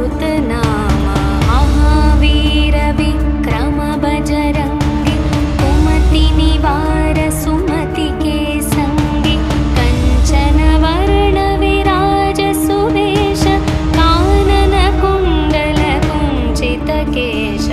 सुतनामा महावीर विक्रम बजरंगी कुमति निवार सुमति के संगी कंचन वर्ण विराज सुवेश कानन कुंडल कुंचित केश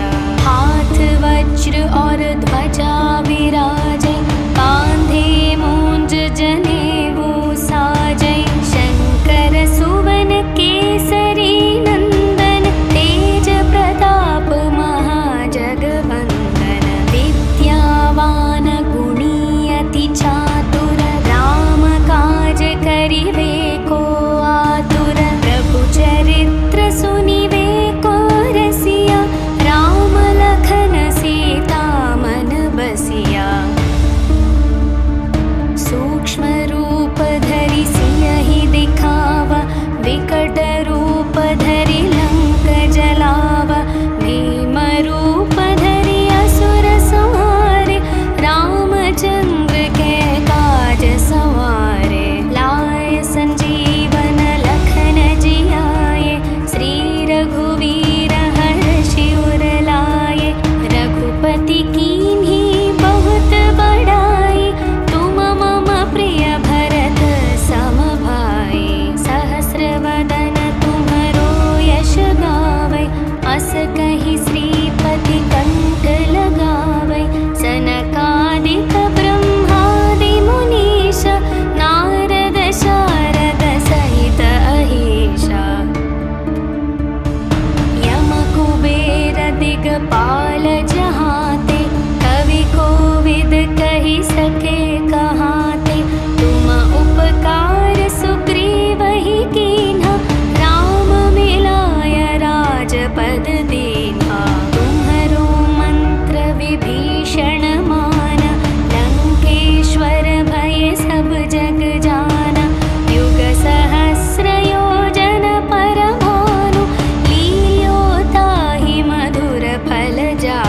हाथ वज्र और ध्वजा विराजे कांधे मूंज जनेऊ साजे शंकर सुवन केसरी नंदन तेज प्रताप महाजगवंदन विद्यावान गुणी अति चातुर राम काज करिवे को आतुर प्रभु चरित्र सुनिवे को रसिया राम लखन सीता मन बसिया सूक्ष्म रूप धरि सियहि दिखावा विकट रूप धरि लंक जलावा भीम रूप धरि असुर संहारे रामचंद्र के काज सवारे लाए संजीवन लखन जियाए श्री रघुवीर हर्षि उर लाए रघुपति कीन्ही बहुत बड़ाई तुम मम प्रिय भरत सम भाई सहस्रवदन तुम्हरो यश गावै अस कहि श्रीपति कंठ लगावै सनकादिक ब्रह्मादि मुनीश नारद शारद सहित अहीशा यम कुबेर दिगपाल जहाते कवि कोविद कहि सके कहाते तुम उपकार सुग्रीवहि कीन्हा राम मिलाय राजपद दीन्हा तुम्हरो मंत्र विभीषण माना लंकेश्वर भय सब जग जाना युग सहस्र योजन पर भानु लील्यो ताहि मधुर फल जा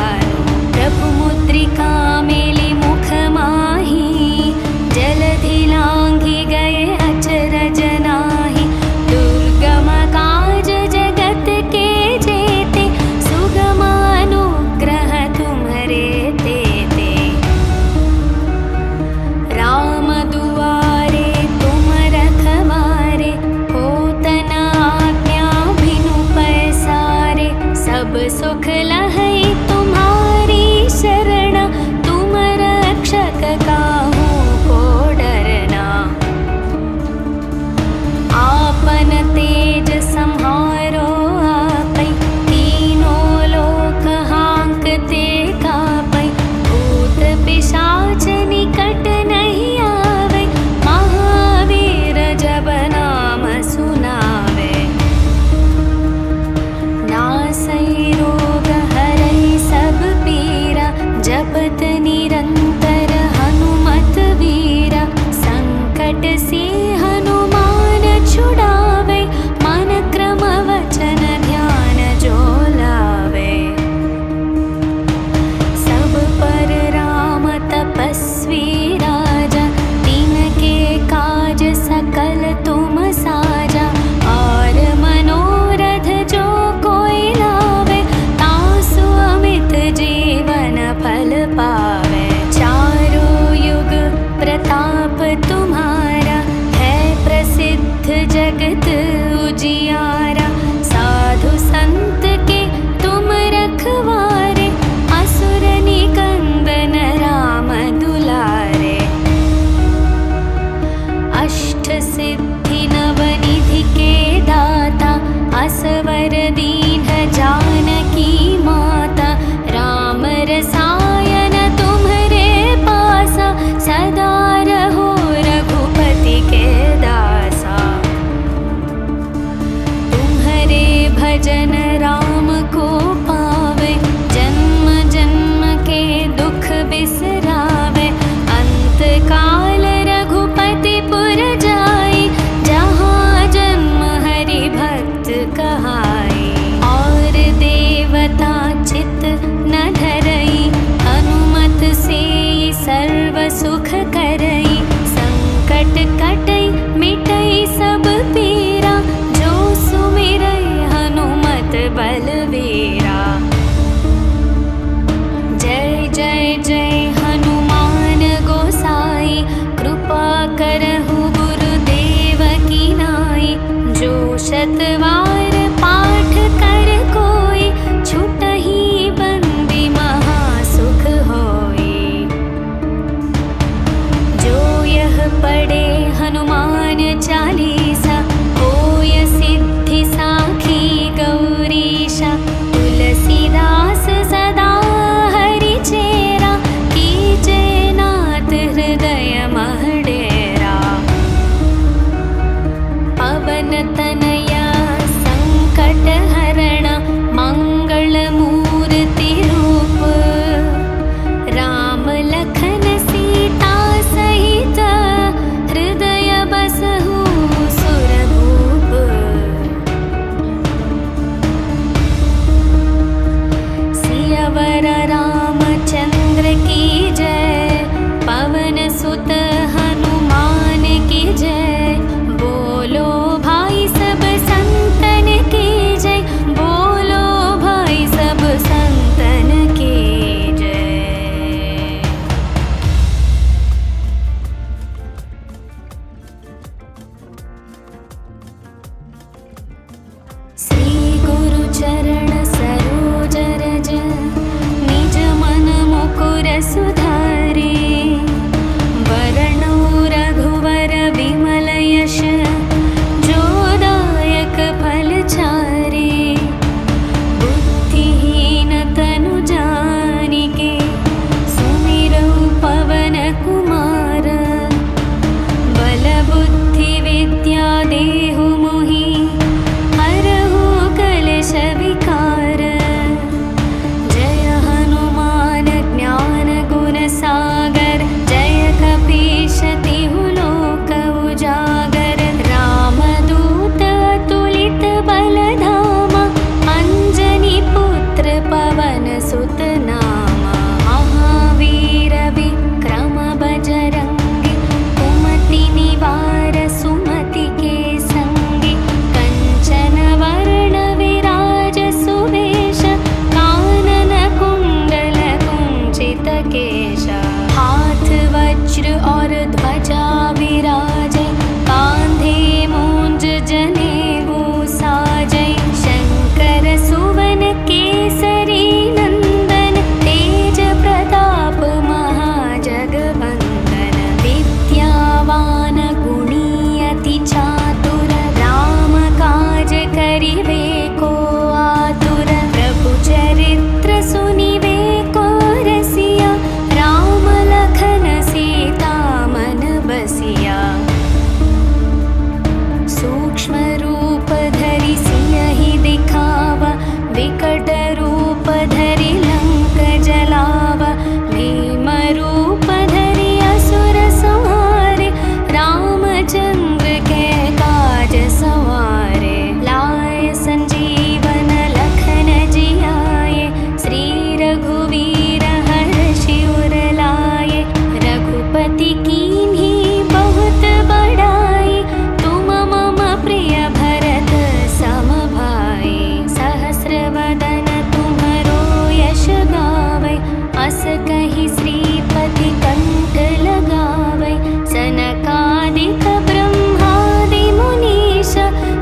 अस कहि श्रीपति कंठ लगावै सनकादिक ब्रह्मादि मुनीश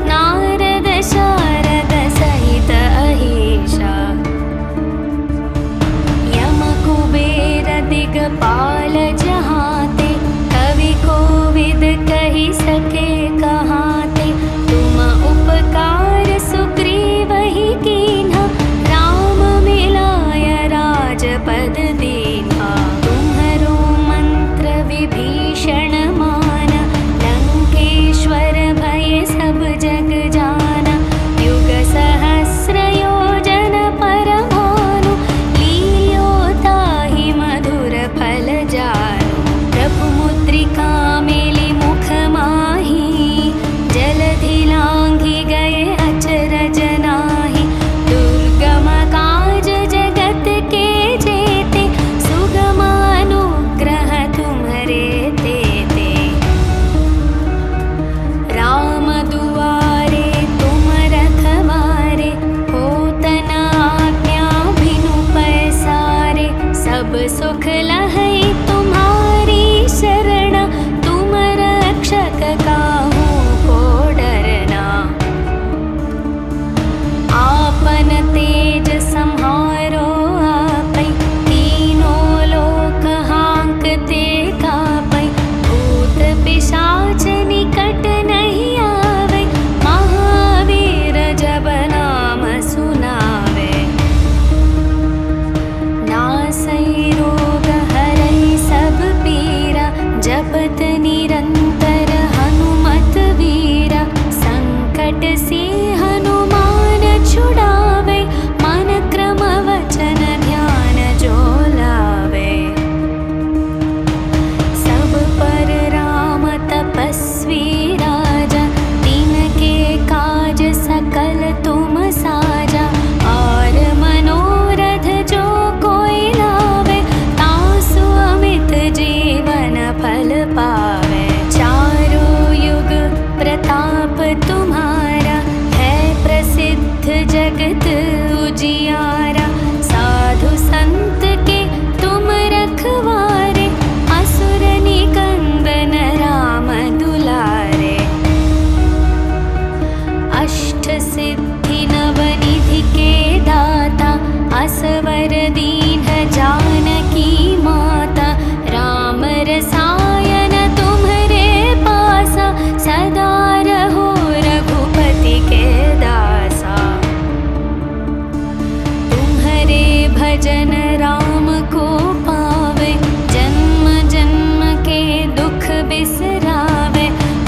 नारद शारद सहित अहीशा यम कुबेर दिगपाल जहाते कवि कोविद कहि सके कहाते तुम उपकार सुग्रीव ही कीन्हा राम मिलाय राजपद दीन्हा तुम्हरो मंत्र विभीषण मान लंकेश्वर भय सब जग जाना युग सहस्र योजन पर भानु लील्यो ताहि मधुर फल जानु प्रभु मुद्रिका मेलि मुख माही जलधि लांघि गए अचरज नाहि दुर्गम काज जगत के जेते सुगम अनुग्रह तुम्हरे तेते राम दुआरे तुम रखवारे होत न आज्ञा बिनु पैसारे सब सुख लहै तुम्हारी शरण तुम रक्षक काहू को डरना आपन तेज सम्हारो आपै तीनों लोक हांकते कापै भूत पिशाच निकट नहीं आवे महावीर जब नाम सुनावे नासै रोग हरै सब पीरा जपत निरंतर हनुमत वीरा संकट से हनुमान छुड़ावे मन क्रम वचन ध्यान जो लावे सब पर राम तपस्वी राजा तिनके काज सकल तुम साजा और मनोरथ जो कोई लावे तासु अमित जीवन फल पावे चारों युग प्रताप तुम्हारा है प्रसिद्ध जगत उजियारा साधु संत के तुम रखवारे असुर निकंदन राम दुलारे अष्ट सिद्धि नवनिधि के दाता असवर दीन जानकी माता राम रसायन तुम्हरे पासा सदा रहो रघुपति के दासा तुम्हरे भजन राम को पावे जन्म जन्म के दुख बिसरावे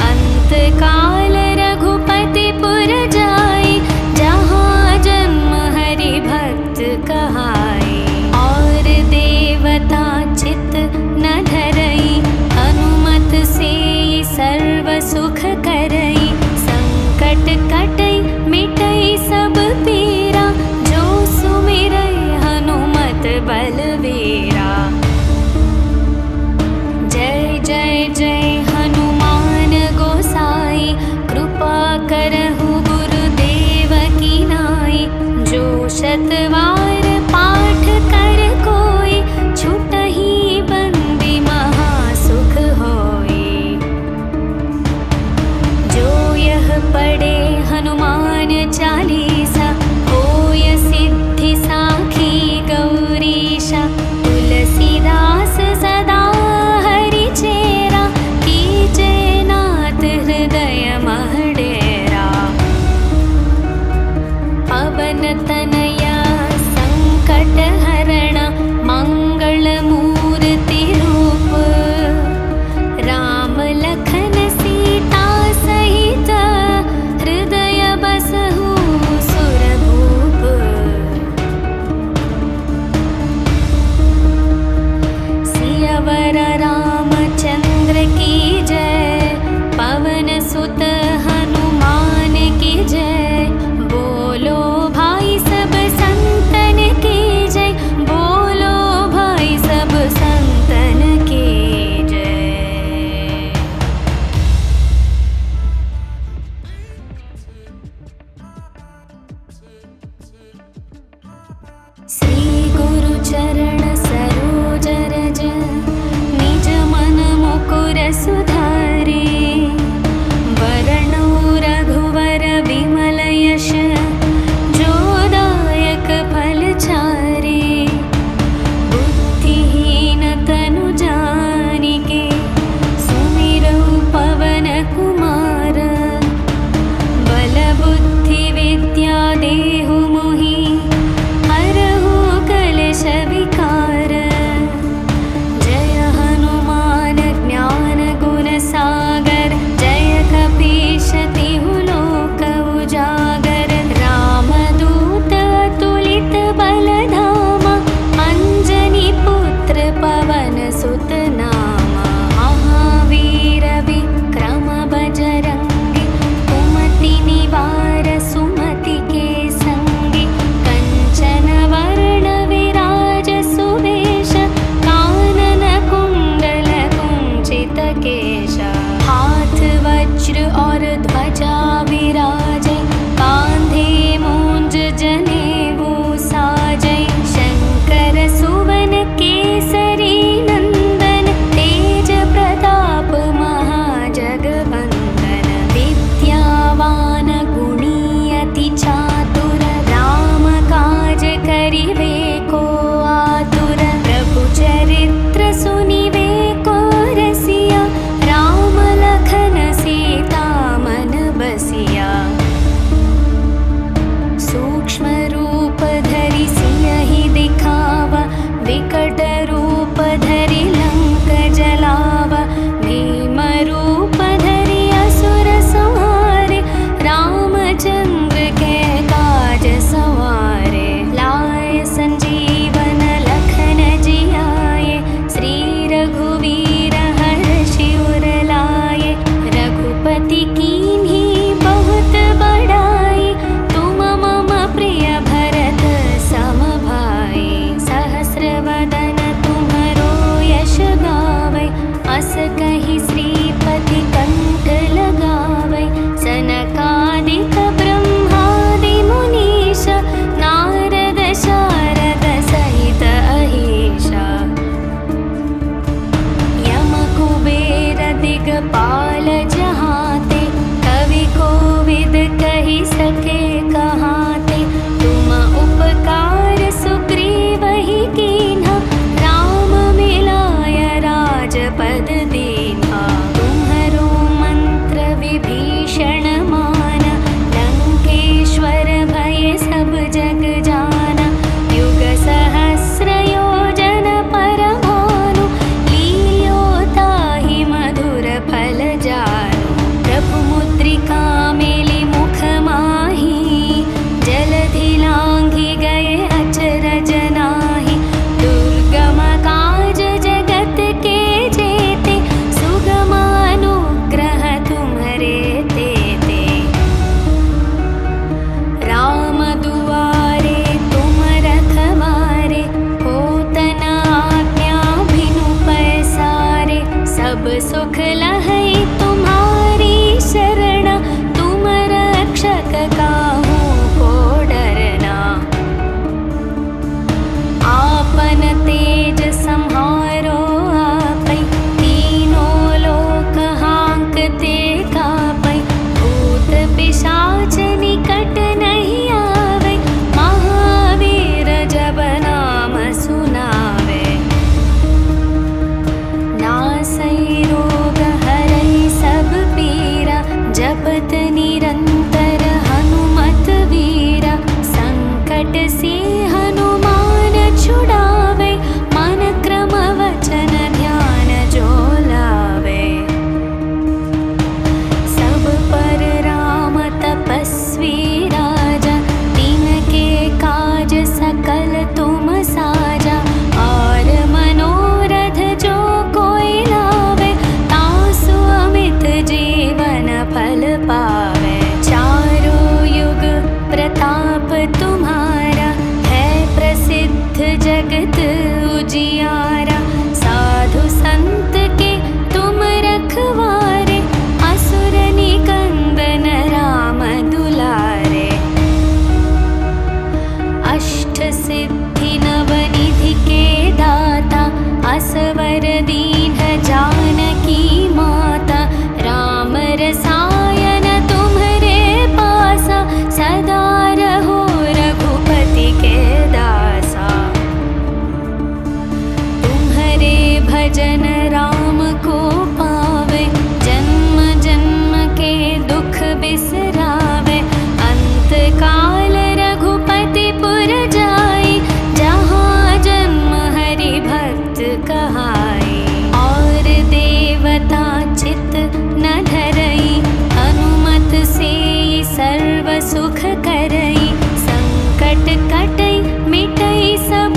अंत काल रघुपति पुर जाई जहाँ जन्म हरि भक्त कहाई और देवता चित न धरई हनुमत से सर्व सुख करई संकट कटई मिटई सब पीरा जो सुमिरई हनुमत बलवीरा जय जय जय हनुमान गोसाई कृपा करहु गुरुदेव की नाई जो शतवार पाठ कर कोई छुटहि बंदी महासुख होई जो यह पढ़े हनुमान चालीसा होय सिद्धि साखी गौरीशा तुलसीदास सदा हरि चेरा कीजे नाथ हृदय मह डेरा पवन तनया संकट हरण मंगल मूर्ति रूप राम लखन सीता सहित हृदय बसहु सुरभूप सियावर रामचंद्र की जय पवन सुत हनुमान की जय बोलो भाई सब निकट से हनुमान छुड़ावे, मन क्रम वचन ध्यान जो लावे। सब पर राम तपस्वी राजा, तिनके काज सकल तुम साजा। और मनोरथ जो कोई लावे, तासु अमित जीवन फल पावे। चारों युग प्रताप तुम्हारा, है प्रसिद्ध जगत उजियारा। साधु संत के तुम रखवारे, असुर निकंदन राम दुलारे। अष्ट सिद्धि नवनिधि के दाता, असवर दीन जानकी माता। राम रसायन तुम्हरे पासा, सदा रहो रघुपति के दासा। तुम्हरे भजन राम को पावे, जन्म जन्म के दुख बिसरावे। अंत काल रघुपति पुर जाई, जहाँ जन्म हरि भक्त कहाई। और देवता चित न धरई, हनुमत से सर्व सुख करई। संकट कटई मिटई सब